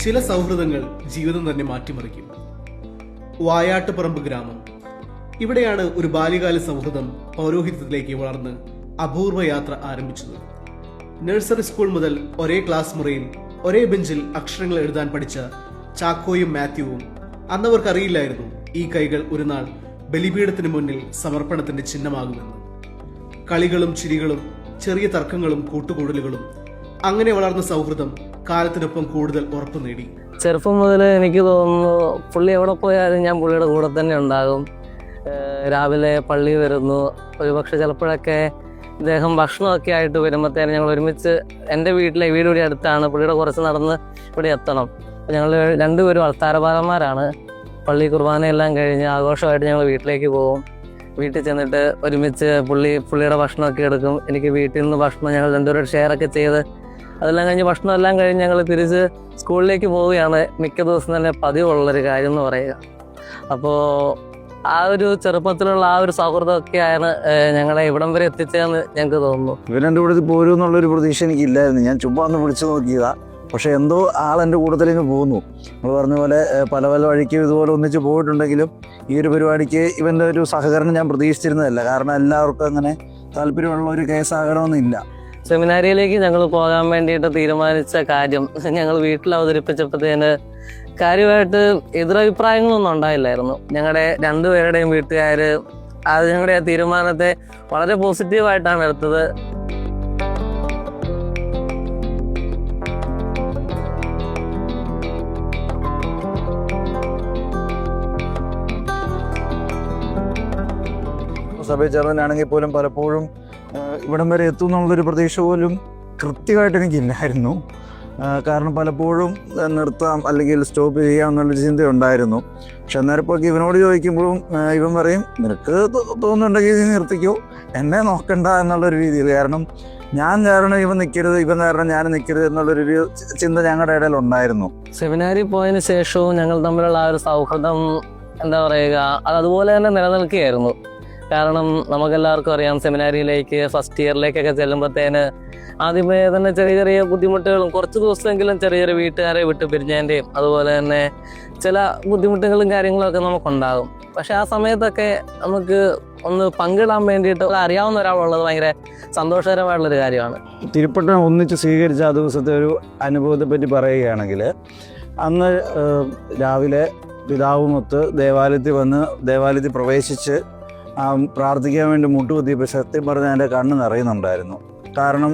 ചില സൗഹൃദങ്ങൾ ജീവിതം തന്നെ മാറ്റിമറിക്കും. വായാട്ടുപറമ്പ് ഗ്രാമം. ഇവിടെയാണ് ഒരു ബാല്യകാല സൗഹൃദം പൗരോഹിത്യത്തിലേക്ക് വളർന്ന് അപൂർവ യാത്ര ആരംഭിച്ചത്. നഴ്സറി സ്കൂൾ മുതൽ ഒരേ ക്ലാസ് മുറിയിൽ ഒരേ ബെഞ്ചിൽ അക്ഷരങ്ങൾ എഴുതാൻ പഠിച്ച ചാക്കോയും മാത്യുവും അന്നവർക്കറിയില്ലായിരുന്നു ഈ കൈകൾ ഒരു നാൾ ബലിപീഠത്തിന് മുന്നിൽ സമർപ്പണത്തിന്റെ ചിഹ്നമാകുമെന്ന്. കളികളും ചിരികളും ചെറിയ തർക്കങ്ങളും കൂട്ടുകൂടലുകളും അങ്ങനെ വളർന്ന സൗഹൃദം കാലത്തിനൊപ്പം കൂടുതൽ ഉറപ്പു നേടി. ചെറുപ്പം മുതൽ എനിക്ക് തോന്നുന്നു പുള്ളി എവിടെ പോയാലും ഞാൻ പുള്ളിയുടെ കൂടെ തന്നെ ഉണ്ടാകും. രാവിലെ പള്ളി വരുന്നു, ഒരുപക്ഷെ ചിലപ്പോഴൊക്കെ ഇദ്ദേഹം ഭക്ഷണമൊക്കെ ആയിട്ട് വരുമ്പോഴത്തേനും ഞങ്ങൾ ഒരുമിച്ച് എൻ്റെ വീട് ഇവിടെ അടുത്താണ്, പുള്ളിയുടെ കുറച്ച് നടന്ന് ഇവിടെ എത്തണം. അപ്പോൾ ഞങ്ങൾ രണ്ടുപേരും അൾത്താരപാലന്മാരാണ്. പള്ളി കുർബാനയെല്ലാം കഴിഞ്ഞ് ആഘോഷമായിട്ട് ഞങ്ങൾ വീട്ടിലേക്ക് പോകും. വീട്ടിൽ ചെന്നിട്ട് ഒരുമിച്ച് പുള്ളിയുടെ ഭക്ഷണമൊക്കെ എടുക്കും. എനിക്ക് വീട്ടിൽ നിന്ന് ഭക്ഷണം ഞങ്ങൾ രണ്ടുപേരും ഷെയറൊക്കെ ചെയ്ത് അതെല്ലാം കഴിഞ്ഞ് ഭക്ഷണം എല്ലാം കഴിഞ്ഞ് ഞങ്ങൾ തിരിച്ച് സ്കൂളിലേക്ക് പോവുകയാണ് മിക്ക ദിവസം തന്നെ പതിവുള്ളൊരു കാര്യം എന്ന് പറയുക. അപ്പോൾ ആ ഒരു ചെറുപ്പത്തിലുള്ള ആ ഒരു സൗഹൃദമൊക്കെയാണ് ഞങ്ങളെ ഇവിടം വരെ എത്തിച്ചതെന്ന് ഞങ്ങൾക്ക് തോന്നുന്നു. ഇവരെൻ്റെ കൂടെ പോരും എന്നുള്ളൊരു പ്രതീക്ഷ എനിക്കില്ലായിരുന്നു. ഞാൻ ചുമ്മാ ഒന്ന് വിളിച്ചു നോക്കിയതാ. പക്ഷെ എന്തോ ആളെൻ്റെ കൂട്ടത്തിലേക്ക് പോകുന്നു. നമ്മൾ പറഞ്ഞ പോലെ പല വഴിക്ക് ഇതുപോലെ ഒന്നിച്ച് പോയിട്ടുണ്ടെങ്കിലും ഈ ഒരു പരിപാടിക്ക് ഇവൻ്റെ ഒരു സഹകരണം ഞാൻ പ്രതീക്ഷിച്ചിരുന്നതല്ല. കാരണം എല്ലാവർക്കും അങ്ങനെ താല്പര്യമുള്ള ഒരു കേസാകണമെന്നില്ല. സെമിനാരിയിലേക്ക് ഞങ്ങൾ പോകാൻ വേണ്ടിയിട്ട് തീരുമാനിച്ച കാര്യം ഞങ്ങൾ വീട്ടിൽ അവതരിപ്പിച്ചപ്പോഴത്തേന് കാര്യമായിട്ട് എതിരഭിപ്രായങ്ങളൊന്നും ഉണ്ടായില്ലായിരുന്നു. ഞങ്ങളുടെ രണ്ടുപേരുടെയും വീട്ടുകാർ അത് ഞങ്ങളുടെ ആ തീരുമാനത്തെ വളരെ പോസിറ്റീവായിട്ടാണ് എടുത്തത്. സഭയിൽ ചേർന്നതിനാണെങ്കിൽ പോലും പലപ്പോഴും ഇവിടം വരെ എത്തും എന്നുള്ളൊരു പ്രതീക്ഷ പോലും കൃത്യമായിട്ട് എനിക്കില്ലായിരുന്നു. കാരണം പലപ്പോഴും നിർത്താം അല്ലെങ്കിൽ സ്റ്റോപ്പ് ചെയ്യാം എന്നുള്ളൊരു ചിന്തയുണ്ടായിരുന്നു. പക്ഷെ അന്നേരപ്പൊക്കെ ഇവനോട് ചോദിക്കുമ്പോഴും ഇവൻ പറയും, നിനക്ക് തോന്നുന്നുണ്ടെങ്കിൽ നീ നിർത്തിക്കോ, എന്നെ നോക്കണ്ട എന്നുള്ളൊരു രീതിയിൽ. കാരണം ഇവൻ നിൽക്കരുത്, ഇവൻ കാരണം ഞാൻ നിൽക്കരുത് എന്നുള്ളൊരു ചിന്ത ഞങ്ങളുടെ ഇടയിൽ ഉണ്ടായിരുന്നു. സെമിനാരിൽ പോയതിന് ശേഷവും ഞങ്ങൾ തമ്മിലുള്ള ആ ഒരു സൗഹൃദം എന്താ പറയുക, അതുപോലെ തന്നെ നിലനിൽക്കുകയായിരുന്നു. കാരണം നമുക്കെല്ലാവർക്കും അറിയാം, സെമിനാരിയിലേക്ക് ഫസ്റ്റ് ഇയറിലേക്കൊക്കെ ചെല്ലുമ്പോഴത്തേന് ആദ്യമേ തന്നെ ചെറിയ ചെറിയ ബുദ്ധിമുട്ടുകളും കുറച്ച് ദിവസമെങ്കിലും ചെറിയ ചെറിയ വീട്ടുകാരെ വിട്ട് പിരിഞ്ഞതിൻ്റെയും അതുപോലെ തന്നെ ചില ബുദ്ധിമുട്ടുകളും കാര്യങ്ങളൊക്കെ നമുക്കുണ്ടാകും. പക്ഷെ ആ സമയത്തൊക്കെ നമുക്ക് ഒന്ന് പങ്കിടാൻ വേണ്ടിയിട്ട് അറിയാവുന്ന ഒരാളുള്ളത് ഭയങ്കര സന്തോഷകരമായിട്ടുള്ളൊരു കാര്യമാണ്. തിരുപ്പട്ടം ഒന്നിച്ച് സ്വീകരിച്ച ആ ദിവസത്തെ ഒരു അനുഭവത്തെ പറ്റി പറയുകയാണെങ്കിൽ, അന്ന് രാവിലെ പിതാവുമൊത്ത് ദേവാലയത്തിൽ പ്രവേശിച്ച് പ്രാർത്ഥിക്കാൻ വേണ്ടി മുട്ടുകുത്തിയപ്പോൾ സത്യം പറഞ്ഞാൽ എൻ്റെ കണ്ണ് നിറയുന്നുണ്ടായിരുന്നു. കാരണം